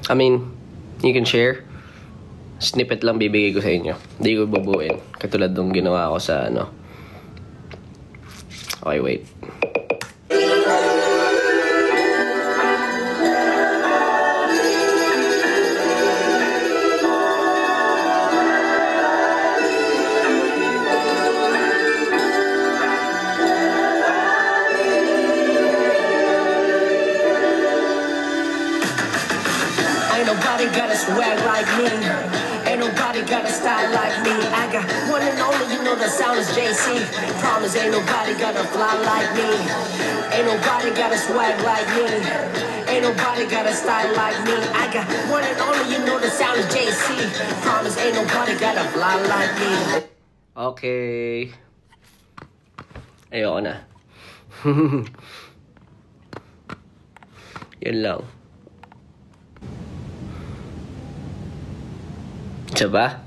I mean, you can share. Snippet lang bibigay ko sa inyo. Hindi ko bubuin. Katulad nung ginawa ko sa ano. Okay, wait. Ain't nobody got a swag like me. Ain't nobody got a style like me. I got one and only, you know the sound is JC. Promise ain't nobody got a fly like me. Ain't nobody got a swag like me. Ain't nobody got a style like me. I got one and only, you know the sound is JC. Promise ain't nobody got a fly like me. Okay. Ayoko na. Yan lang. Isa ba?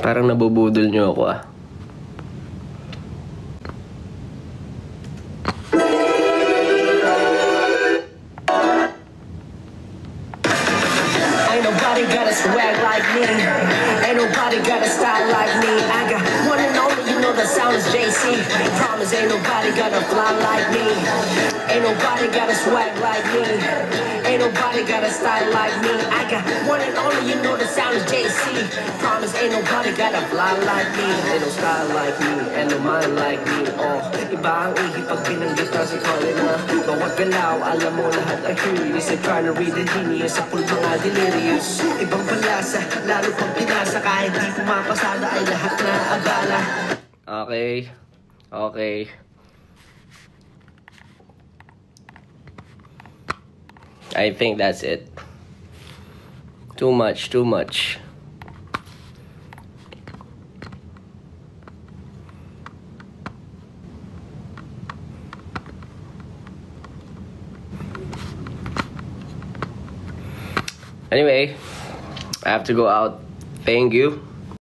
Parang nabubudol nyo ako ah. Ain't nobody got a swag like me. Ain't nobody got a style like me. I got one and only, you know the sound is JC. Promise ain't nobody got a fly like me. Ain't nobody got a swag like me. Ain't nobody got a style like me. I got one and only, you know the sound is JC. Promise ain't nobody got a fly like me. Ain't no style like me, and no mind like me. Oh, iba ang ihi pag binanggit na sa calling na. Bawat galaw, alam mo lahat ay curious. I'm trying to read the genius, sa pulpa nga delirious. Ibang palasa, lalo pag pinasa. Kahit di pumapasada ay lahat na abala. Okay. Okay. I think that's it. Too much, too much. Anyway, I have to go out. Thank you.